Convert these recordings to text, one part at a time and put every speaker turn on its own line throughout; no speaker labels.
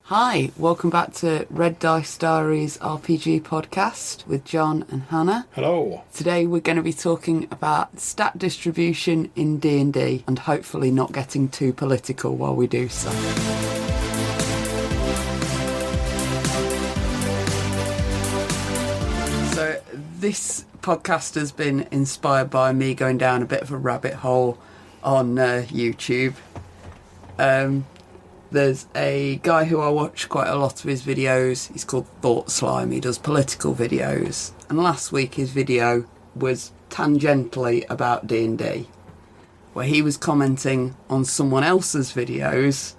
Hi, welcome back to Red Dice Diaries RPG podcast with John and Hannah.
Hello.
Today we're going to be talking about stat distribution in D&D and hopefully not getting too political while we do so. So this podcast has been inspired by me going down a bit of a rabbit hole on YouTube. There's a guy who I watch quite a lot of his videos. He's called Thought Slime. He does political videos. And last week his video was tangentially about D&D, where he was commenting on someone else's videos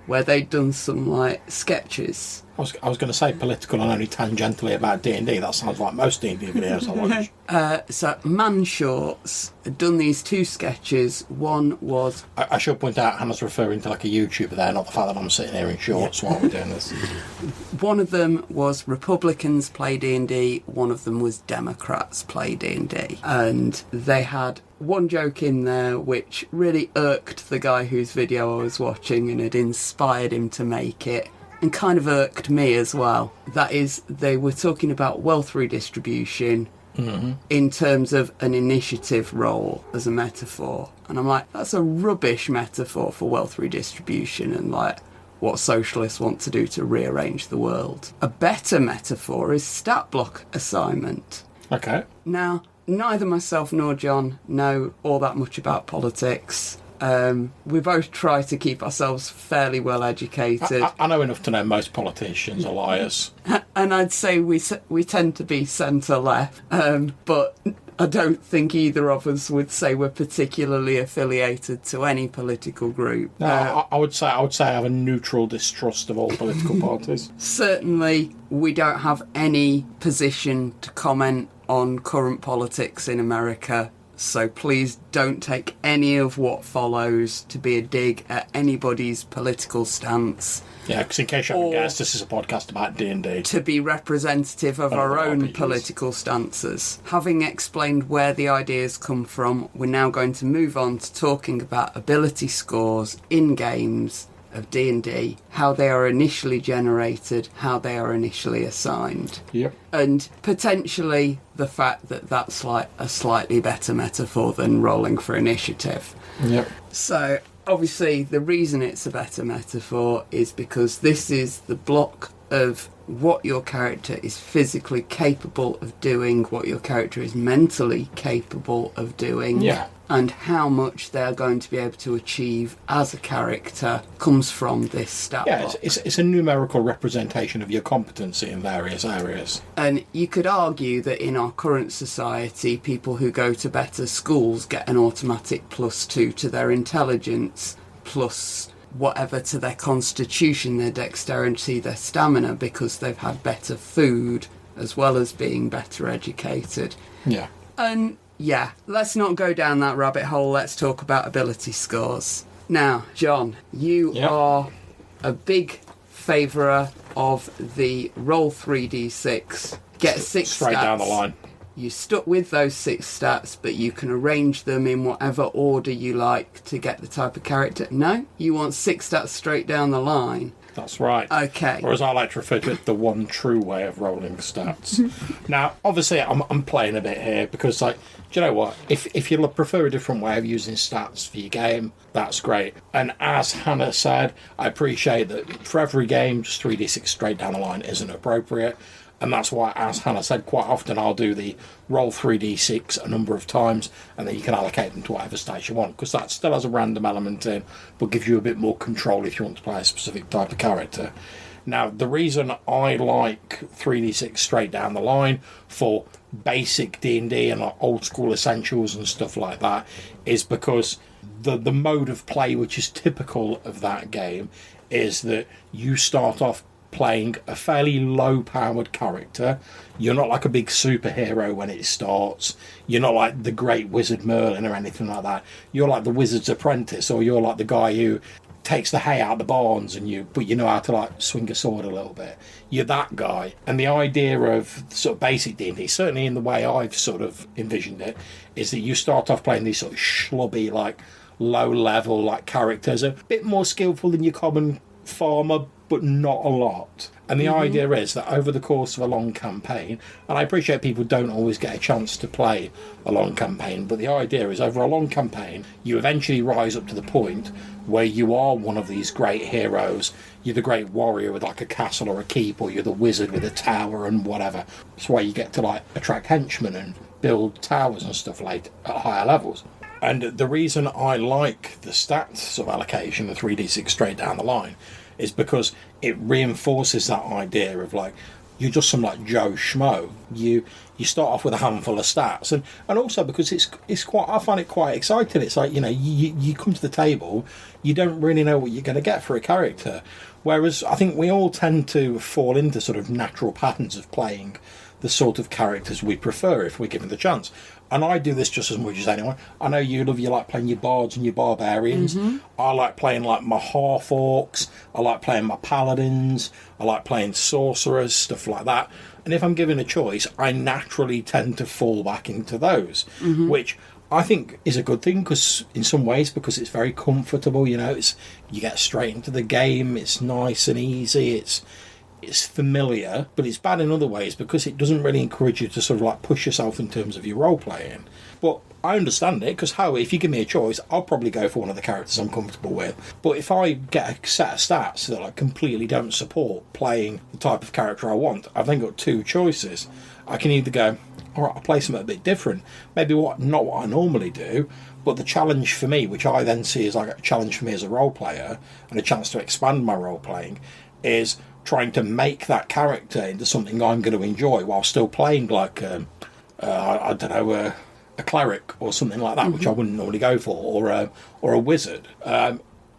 where they'd done some, sketches.
I was going to say political and only tangentially about D&D. That sounds like most D&D videos I watch.
So Man Shorts had done these two sketches. One was...
I should point out Hannah's referring to a YouTuber there, not the fact that I'm sitting here in shorts while we're doing this.
One of them was Republicans play D&D, one of them was Democrats play D&D. And they had one joke in there which really irked the guy whose video I was watching and had inspired him to make it, and kind of irked me as well. That is, they were talking about wealth redistribution in terms of an initiative role as a metaphor. And I'm like, that's a rubbish metaphor for wealth redistribution and what socialists want to do to rearrange the world. A better metaphor is stat block assignment.
Okay.
Now, neither myself nor John know all that much about politics. We both try to keep ourselves fairly well educated.
I know enough to know most politicians are liars.
And I'd say we tend to be centre-left, but I don't think either of us would say we're particularly affiliated to any political group.
No, I would say I have a neutral distrust of all political parties.
Certainly, we don't have any position to comment on current politics in America. So please don't take any of what follows to be a dig at anybody's political stance.
Yeah, because in case you haven't guessed, this is a podcast about D&D.
To be representative of our own political stances. Having explained where the ideas come from, we're now going to move on to talking about ability scores in games of D&D, how they are initially generated, how they are initially assigned.
Yep.
And potentially the fact that that's a slightly better metaphor than rolling for initiative.
Yep.
So obviously the reason it's a better metaphor is because this is the block of what your character is physically capable of doing, what your character is mentally capable of doing.
Yeah.
And how much they're going to be able to achieve as a character comes from this stat block.
It's a numerical representation of your competency in various areas.
And you could argue that in our current society, people who go to better schools get an automatic +2 to their intelligence, plus whatever to their constitution, their dexterity, their stamina, because they've had better food as well as being better educated.
Yeah.
And yeah, let's not go down that rabbit hole. Let's talk about ability scores. Now, John, you are a big favourer of the roll 3d6, get 6
straight
stats.
Down the line.
You stuck with those 6 stats, but you can arrange them in whatever order you like to get the type of character. No? You want 6 stats straight down the line.
That's right.
Okay.
Or as I like to refer to it, the one true way of rolling stats. Now, obviously, I'm playing a bit here because, do you know what? If you prefer a different way of using stats for your game, that's great. And as Hannah said, I appreciate that for every game, just 3d6 straight down the line isn't appropriate. And that's why, as Hannah said, quite often I'll do the roll 3d6 a number of times, and then you can allocate them to whatever stats you want, because that still has a random element in, but gives you a bit more control if you want to play a specific type of character. Now, the reason I like 3d6 straight down the line for basic D&D and old school essentials and stuff like that is because the mode of play which is typical of that game is that you start off playing a fairly low-powered character. You're not like a big superhero when it starts. You're not like the Great Wizard Merlin or anything like that. You're like the Wizard's Apprentice, or you're like the guy who takes the hay out of the barns but you know how to swing a sword a little bit. You're that guy. And the idea of sort of basic D&D, certainly in the way I've sort of envisioned it, is that you start off playing these sort of schlubby, low-level characters, a bit more skillful than your common farmer, but not a lot. And the idea is that over the course of a long campaign, and I appreciate people don't always get a chance to play a long campaign, but the idea is over a long campaign, you eventually rise up to the point where you are one of these great heroes. You're the great warrior with like a castle or a keep, or you're the wizard with a tower and whatever. That's why you get to like attract henchmen and build towers and stuff like at higher levels. And the reason I like the stats sort of allocation, the 3d6 straight down the line, is because it reinforces that idea of like, you're just some like Joe Schmo. You start off with a handful of stats, and also because it's quite, I find it quite exciting. It's like, you know, you come to the table, you don't really know what you're going to get for a character, whereas I think we all tend to fall into sort of natural patterns of playing the sort of characters we prefer if we're given the chance. And I do this just as much as anyone. I know you like playing your bards and your barbarians. I like playing like my half orcs. I like playing my paladins. I like playing sorcerers, stuff like that. And if I'm given a choice, I naturally tend to fall back into those, which I think is a good thing, because in some ways, because it's very comfortable. You know, you get straight into the game. It's nice and easy. It's familiar, but it's bad in other ways because it doesn't really encourage you to sort of like push yourself in terms of your role playing. But I understand it, because if you give me a choice, I'll probably go for one of the characters I'm comfortable with. But if I get a set of stats that I completely don't support playing the type of character I want, I've then got two choices. I can either go, all right, I'll play something a bit different, maybe not what I normally do, but the challenge for me, which I then see as like a challenge for me as a role player and a chance to expand my role playing, is trying to make that character into something I'm going to enjoy while still playing like I don't know, a cleric or something like that, which I wouldn't normally go for, or a wizard.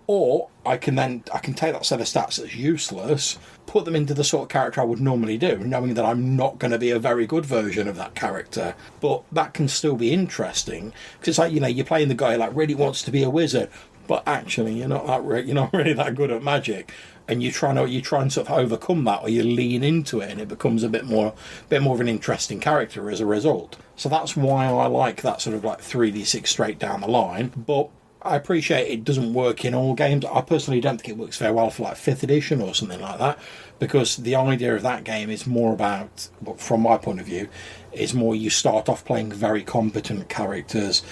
Or I can take that set of stats that's useless, put them into the sort of character I would normally do, knowing that I'm not going to be a very good version of that character, but that can still be interesting, because it's like, you know, you're playing the guy who like really wants to be a wizard, but actually you're not really that good at magic, and you try and sort of overcome that, or you lean into it, and it becomes a bit more of an interesting character as a result. So that's why I like that sort of like 3d6 straight down the line. But I appreciate it doesn't work in all games. I personally don't think it works very well for like 5th edition or something like that, because the idea of that game is more about, from my point of view, is more you start off playing very competent characters.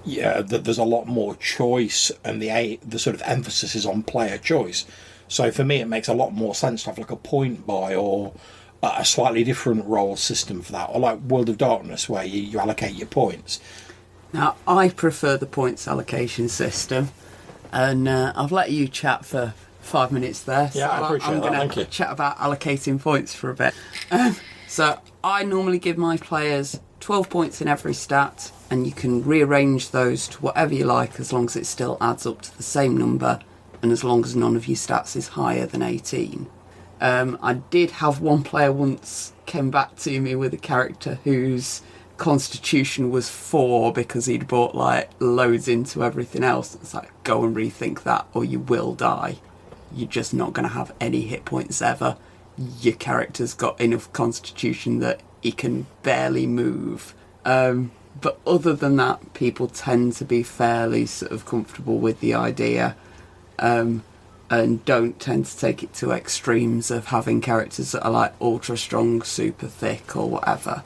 Yeah, there's a lot more choice, and the sort of emphasis is on player choice. So for me, it makes a lot more sense to have like a point buy, or a slightly different role system for that, or like World of Darkness, where you allocate your points.
Now, I prefer the points allocation system, and I've let you chat for 5 minutes there.
Yeah, I appreciate that. Thank you.
Chat about allocating points for a bit. So I normally give my players 12 points in every stat, and you can rearrange those to whatever you like, as long as it still adds up to the same number, and as long as none of your stats is higher than 18. I did have one player once came back to me with a character whose constitution was 4 because he'd brought like loads into everything else. It's like, go and rethink that or you will die. You're just not going to have any hit points ever. Your character's got enough constitution that he can barely move. But other than that, people tend to be fairly sort of comfortable with the idea, and don't tend to take it to extremes of having characters that are like ultra strong, super thick or whatever.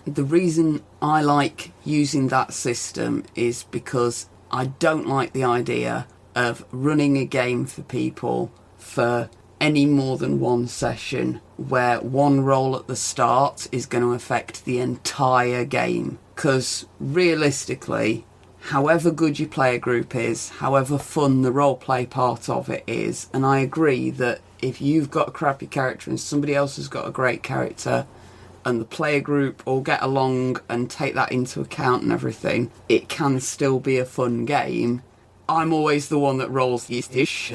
The reason I like using that system is because I don't like the idea of running a game for people for any more than one session where one roll at the start is going to affect the entire game. Because realistically, however good your player group is, however fun the roleplay part of it is, and I agree that if you've got a crappy character and somebody else has got a great character, and the player group all get along and take that into account and everything, it can still be a fun game. I'm always the one that rolls the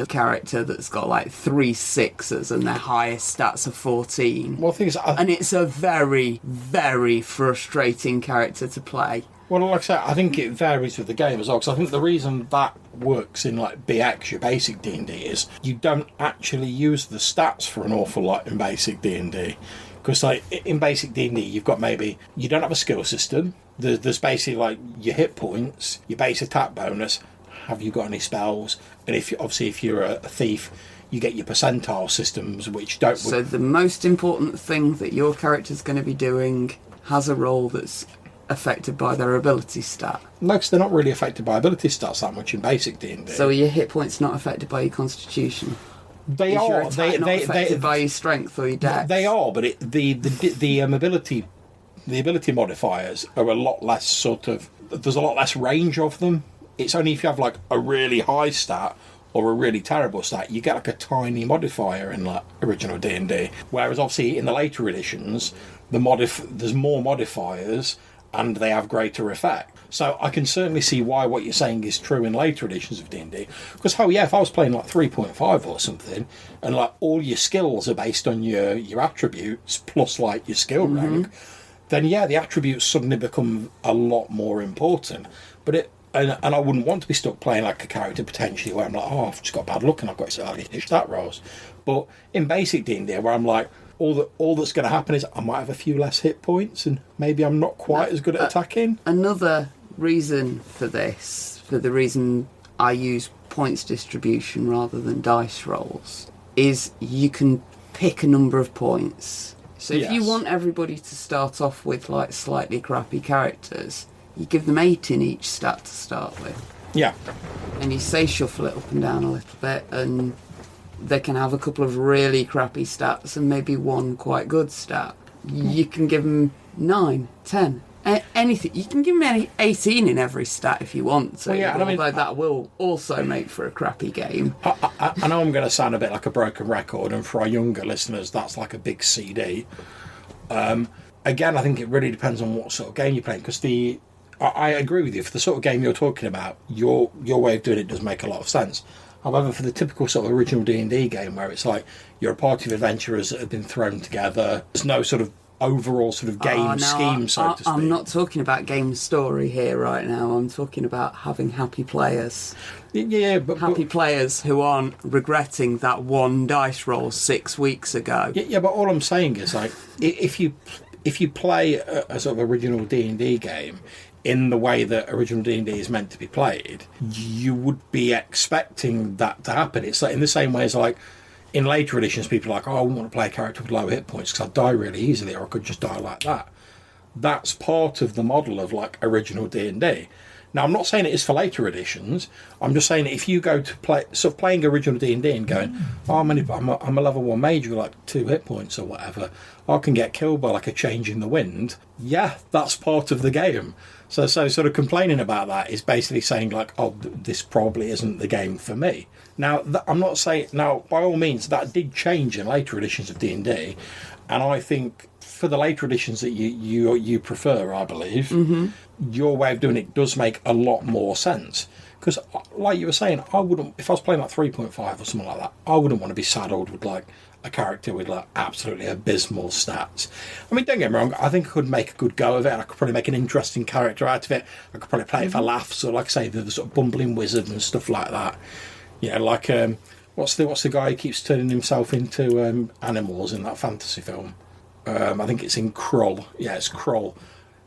character that's got like 3 6s and their highest stats are 14.
Well, the thing is,
and it's a very, very frustrating character to play.
Well, like I said, I think it varies with the game as well, because I think the reason that works in like BX, your basic D&D, is you don't actually use the stats for an awful lot in basic D&D. Because like in basic D&D, you've got you don't have a skill system. There's basically like your hit points, your base attack bonus, have you got any spells, and if you're a thief, you get your percentile systems, which don't...
So the most important thing that your character's going to be doing has a role that's affected by their ability stat.
No, because they're not really affected by ability stats that much in basic D&D.
So are your hit points not affected by your constitution?
They
Is
are.
your attack not affected by your strength or your dex?
They are, but the ability modifiers are a lot less sort of... There's a lot less range of them. It's only if you have like a really high stat or a really terrible stat, you get like a tiny modifier in like original D&D. Whereas obviously in the later editions, there's more modifiers and they have greater effect. So I can certainly see why what you're saying is true in later editions of D&D. Because, if I was playing like 3.5 or something, and like all your skills are based on your attributes plus like your skill rank, then the attributes suddenly become a lot more important. But and I wouldn't want to be stuck playing like a character potentially where I'm like, I've just got bad luck and I've got stat rolls. But in basic D&D, where I'm like, all that's going to happen is I might have a few less hit points and maybe I'm not quite as good at attacking.
Another reason for this, for the reason I use points distribution rather than dice rolls, is you can pick a number of points. So if you want everybody to start off with like slightly crappy characters, you give them 8 in each stat to start with.
Yeah.
And you say shuffle it up and down a little bit, and they can have a couple of really crappy stats and maybe one quite good stat. You can give them 9, 10, anything. You can give them 18 in every stat if you want to. Although that will also make for a crappy game.
I know I'm going to sound a bit like a broken record, and for our younger listeners, that's like a big CD. Again, I think it really depends on what sort of game you're playing, because I agree with you. For the sort of game you're talking about, your way of doing it does make a lot of sense. However, for the typical sort of original D&D game where it's like you're a party of adventurers that have been thrown together, there's no sort of overall sort of game scheme, so to speak.
I'm not talking about game story here right now. I'm talking about having happy players.
But
players who aren't regretting that one dice roll 6 weeks ago.
But all I'm saying is, like, if you play a sort of original D&D game in the way that original D&D is meant to be played, you would be expecting that to happen. It's like in the same way as like in later editions, people are like, I wouldn't want to play a character with low hit points because I'd die really easily, or I could just die like that. That's part of the model of like original D&D. Now, I'm not saying it is for later editions. I'm just saying that if you go to play, sort of playing original D&D and going, I'm a level 1 mage with like 2 hit points or whatever, I can get killed by like a change in the wind. Yeah, that's part of the game. So sort of complaining about that is basically saying like, this probably isn't the game for me. Now, I'm not saying... Now, by all means, that did change in later editions of D&D, and I think for the later editions that you prefer, I believe, your way of doing it does make a lot more sense. Because, like you were saying, I wouldn't... If I was playing like 3.5 or something like that, I wouldn't want to be saddled with like a character with like absolutely abysmal stats. I mean, don't get me wrong, I think I could make a good go of it, and I could probably make an interesting character out of it. I could probably play it for laughs, or like I say, the sort of bumbling wizard and stuff like that. Yeah, like what's the guy who keeps turning himself into animals in that fantasy film? I think it's in Krull. Yeah, it's Krull.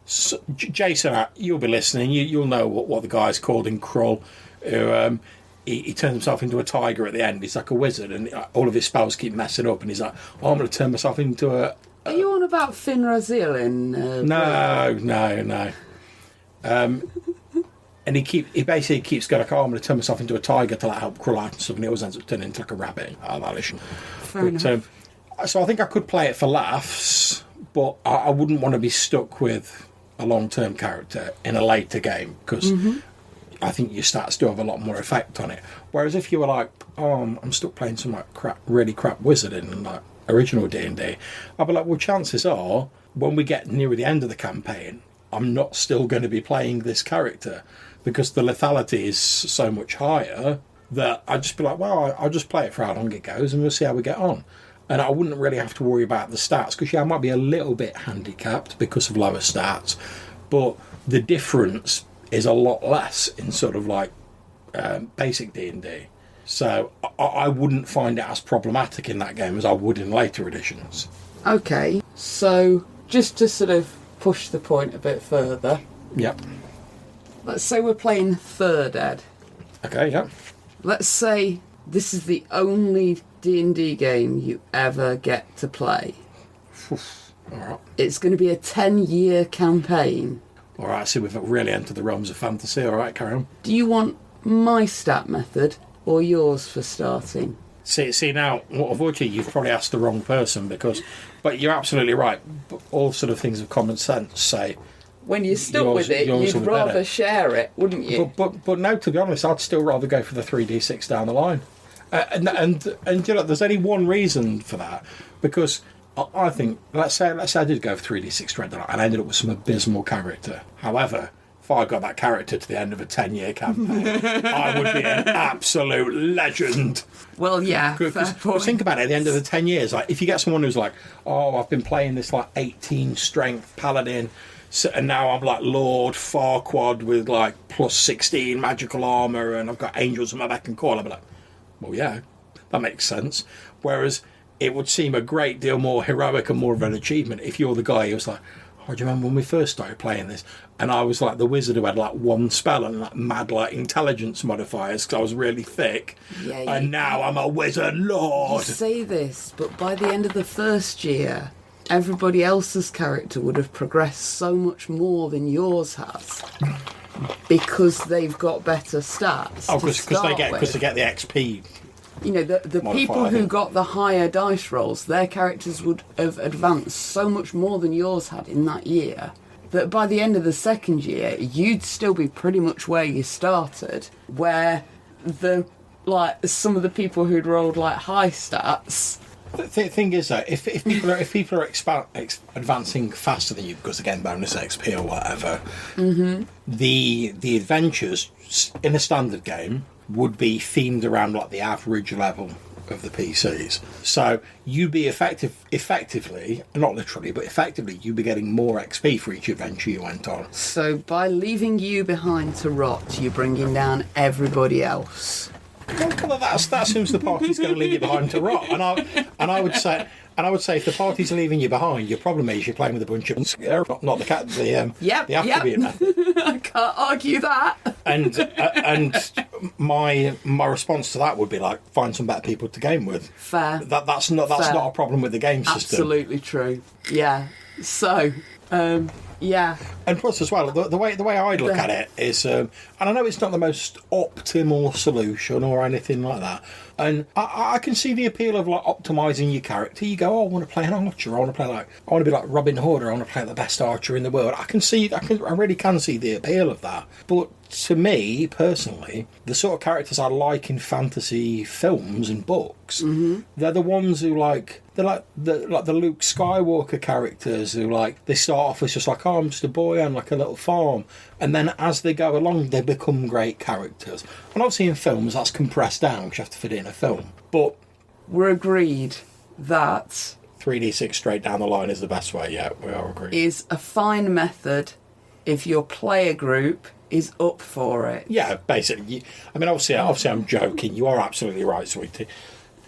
So, Jason, you'll be listening. You'll know what the guy's called in Krull. Who he turns himself into a tiger at the end. He's like a wizard, and all of his spells keep messing up. And he's like, I'm going to turn myself into a.
Are you on about Finn Raziel in?
No. And he basically keeps going like, I'm going to turn myself into a tiger to like help Krull out and stuff, and he always ends up turning into like a rabbit.
Fair enough.
So I think I could play it for laughs, but I wouldn't want to be stuck with a long-term character in a later game, because I think your stats do have a lot more effect on it. Whereas if you were like, I'm stuck playing some like really crap wizard in like original D&D, I'd be like, well, chances are when we get near the end of the campaign, I'm not still going to be playing this character, because the lethality is so much higher that I'd just be like, well, I'll just play it for how long it goes and we'll see how we get on. And I wouldn't really have to worry about the stats, because I might be a little bit handicapped because of lower stats, but the difference is a lot less in sort of like basic D&D. So I wouldn't find it as problematic in that game as I would in later editions.
Okay, so just to sort of push the point a bit further.
Yep.
Let's say we're playing 3rd Ed.
Okay, yeah.
Let's say this is the only D&D game you ever get to play.
All right.
It's going to be a 10-year campaign.
All right, so we've really entered the realms of fantasy. All right, carry on.
Do you want my stat method or yours for starting?
See now, unfortunately, you've probably asked the wrong person but you're absolutely right. All sort of things of common sense say.
When you're stuck with it, you'd rather share it, wouldn't you?
But no, to be honest, I'd still rather go for the 3d6 down the line. And you know, there's only one reason for that, because I think, let's say I did go for 3d6 straight down, and I ended up with some abysmal character. However, if I got that character to the end of a 10-year campaign, I would be an absolute legend.
Well, yeah, fair point.
Think about it, at the end of the 10 years, like, if you get someone who's like, oh, I've been playing this like 18 strength paladin, and now I'm like Lord Farquaad with like plus 16 magical armour, and I've got angels on my beck and call, I'd be like, well, yeah, that makes sense. Whereas it would seem a great deal more heroic and more of an achievement if you're the guy who's like, oh, do you remember when we first started playing this? And I was like the wizard who had like one spell and like mad like intelligence modifiers because I was really thick. Yeah, and now I'm a wizard lord.
You say this, but by the end of the first year, everybody else's character would have progressed so much more than yours has. Because they've got better stats.
Oh, because they get the XP.
You know, the people who got the higher dice rolls, their characters would have advanced so much more than yours had in that year, that by the end of the second year, you'd still be pretty much where you started, where some of the people who'd rolled like high stats.
The thing is, though, if people are advancing faster than you, because again, bonus XP or whatever, the adventures in a standard game would be themed around like the average level of the PCs. So you'd be effectively, not literally, but effectively, you'd be getting more XP for each adventure you went on.
So by leaving you behind to rot, you're bringing down everybody else.
Well, that assumes the party's going to leave you behind to rot, and I would say if the party's leaving you behind, your problem is you're playing with a bunch of not the cat, the attribute method.
I can't argue that.
And my response to that would be like, find some better people to game with.
Fair.
That's not a problem with the game system.
Absolutely true. Yeah. So. Yeah.
And plus, as well, the way I look at it is, and I know it's not the most optimal solution or anything like that, and I can see the appeal of like optimising your character. You go, oh, I want to play an archer, I want to be like Robin Hood, or I want to play the best archer in the world. I really can see the appeal of that. But to me, personally, the sort of characters I like in fantasy films and books, they're the ones who they're like the Luke Skywalker characters who they start off as just like, oh, I'm just a boy on like a little farm, and then as they go along they become great characters. And obviously in films that's compressed down because you have to fit it in a film, but
we're agreed that
3d6 straight down the line is the best way. Yeah, we are agreed.
Is a fine method if your player group is up for it. Yeah,
basically. I mean, obviously I'm joking. You are absolutely right, sweetie.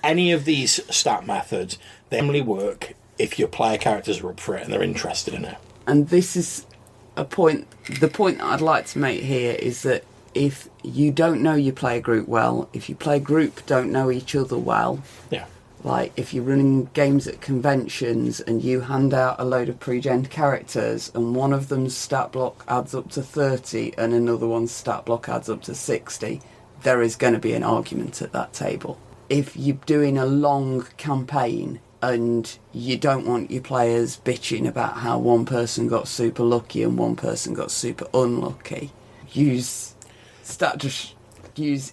Any of these stat methods, they only work if your player characters are up for it and they're interested in it.
And this is the point that I'd like to make here is that if you don't know your player group well, if your player group don't know each other well,
yeah.
Like if you're running games at conventions and you hand out a load of pre-gen characters and one of them's stat block adds up to 30 and another one's stat block adds up to 60, there is going to be an argument at that table. If you're doing a long campaign and you don't want your players bitching about how one person got super lucky and one person got super unlucky, use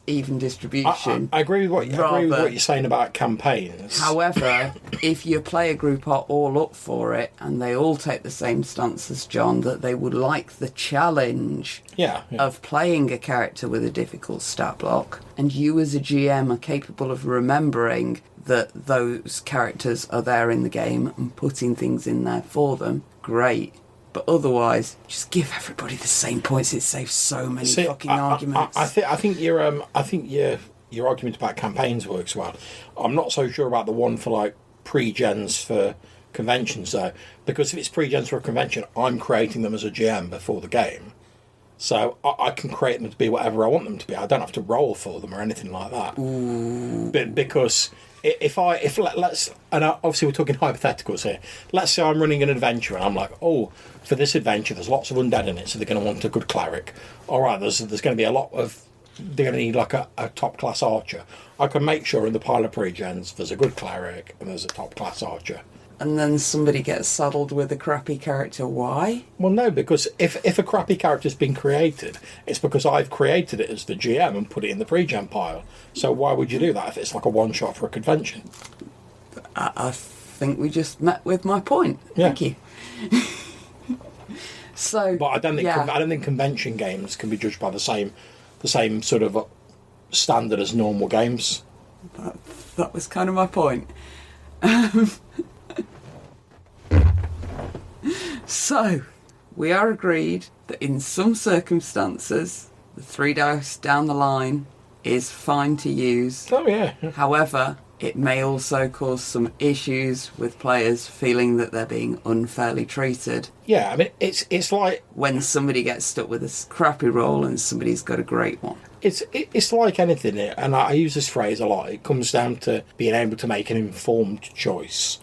even distribution.
I agree with what you're saying about campaigns.
However, if your player group are all up for it and they all take the same stance as John, that they would like the challenge of playing a character with a difficult stat block, and you as a GM are capable of remembering that those characters are there in the game and putting things in there for them, great. But otherwise, just give everybody the same points. It saves so many fucking arguments.
I think your argument about campaigns works well. I'm not so sure about the one for pre-gens for conventions though, because if it's pre-gens for a convention, I'm creating them as a GM before the game, So I can create them to be whatever I want them to be. I don't have to roll for them or anything like that. But because let's, and obviously we're talking hypotheticals here. Let's say I'm running an adventure and I'm like, oh, for this adventure there's lots of undead in it, so they're going to want a good cleric. All right, there's going to be a lot of, they're going to need like a top class archer. I can make sure in the pile of pre-gens there's a good cleric and there's a top class archer.
And then somebody gets saddled with a crappy character. Why?
Well, no, because if a crappy character's been created, it's because I've created it as the GM and put it in the pre-gen pile. So why would you do that if it's like a one-shot for a convention?
I think we just met with my point.
Yeah.
Thank you. So,
But I don't think convention games can be judged by the same sort of standard as normal games.
That was kind of my point. So, we are agreed that in some circumstances, the 3 dice down the line is fine to use.
Oh, yeah.
However, it may also cause some issues with players feeling that they're being unfairly treated.
Yeah, I mean, it's like...
When somebody gets stuck with a crappy roll and somebody's got a great one.
It's like anything, and I use this phrase a lot. It comes down to being able to make an informed choice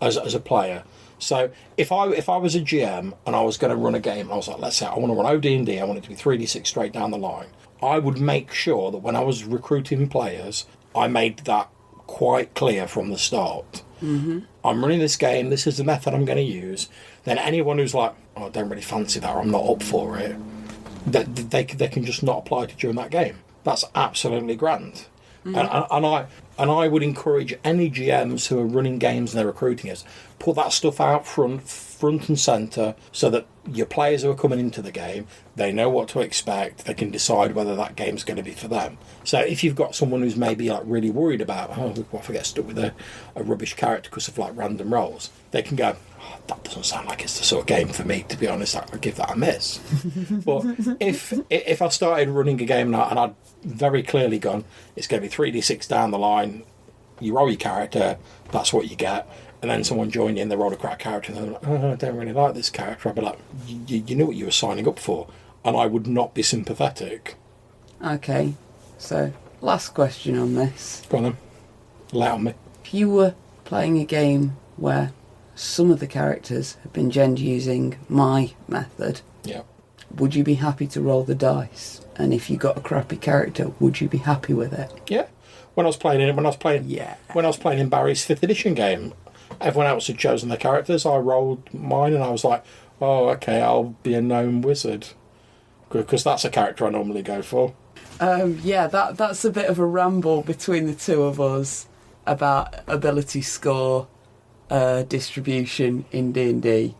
as a player. So if I was a GM and I was going to run a game, and I was like, let's say I want to run OD&D, I want it to be 3d6 straight down the line, I would make sure that when I was recruiting players, I made that quite clear from the start. Mm-hmm. I'm running this game, this is the method I'm going to use. Then anyone who's like, oh, I don't really fancy that, or I'm not up for it, they can just not apply to during that game. That's absolutely grand. Mm-hmm. And I would encourage any GMs who are running games and they're recruiting us, put that stuff out front and centre, so that your players who are coming into the game, they know what to expect. They can decide whether that game's going to be for them. So if you've got someone who's maybe like really worried about, oh, what if I get stuck with a rubbish character because of like random rolls, they can go, oh, that doesn't sound like it's the sort of game for me. To be honest, I'd give that a miss. But if I started running a game and I'd very clearly gone, it's going to be 3d6 down the line, you roll your character, that's what you get, and then someone joined in, they rolled a crap character, and they're like, oh, I don't really like this character, I'd be like, you knew what you were signing up for, and I would not be sympathetic.
Okay, so last question on this.
Go on then, lay on me.
If you were playing a game where some of the characters have been gendered using my method,
yeah,
would you be happy to roll the dice? And if you got a crappy character, would you be happy with it?
Yeah. When I was playing in Barry's 5th edition game, everyone else had chosen their characters. I rolled mine and I was like, oh, okay, I'll be a gnome wizard, because that's a character I normally go for.
That's a bit of a ramble between the two of us about ability score distribution in D&D,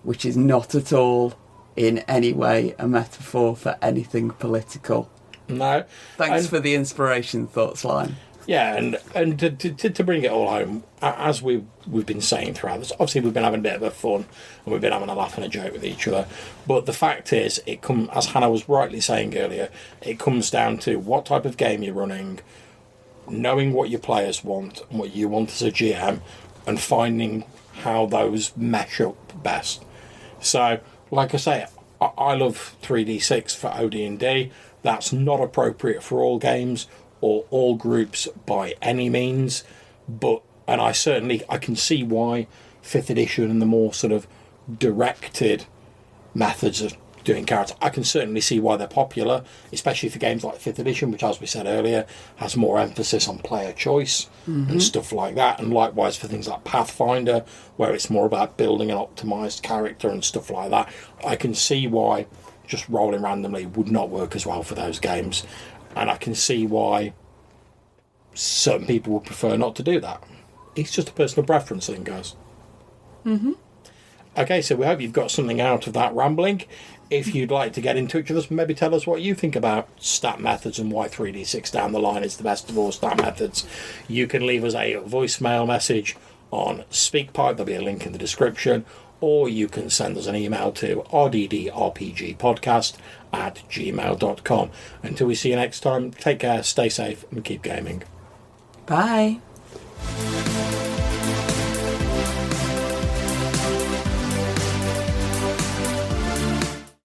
which is not at all in any way a metaphor for anything political.
No.
Thanks for the inspiration thoughts line.
Yeah, and to bring it all home, as we've been saying throughout this, obviously we've been having a bit of a fun and we've been having a laugh and a joke with each other. But the fact is, as Hannah was rightly saying earlier, it comes down to what type of game you're running, knowing what your players want and what you want as a GM, and finding how those mesh up best. So, like I say, I love 3d6 for OD&D. That's not appropriate for all games or all groups by any means, and I can see why 5th edition and the more sort of directed methods of doing characters, I can certainly see why they're popular, especially for games like 5th edition, which, as we said earlier, has more emphasis on player choice and stuff like that, and likewise for things like Pathfinder, where it's more about building an optimised character and stuff like that. I can see why just rolling randomly would not work as well for those games, and I can see why certain people would prefer not to do that. It's just a personal preference thing, guys. Okay, so we hope you've got something out of that rambling. If you'd like to get in touch with us, maybe tell us what you think about stat methods and why 3d6 down the line is the best of all stat methods, you can leave us a voicemail message on SpeakPipe. There'll be a link in the description, or you can send us an email to rddrpgpodcast@gmail.com. Until we see you next time, take care, stay safe, and keep gaming.
Bye.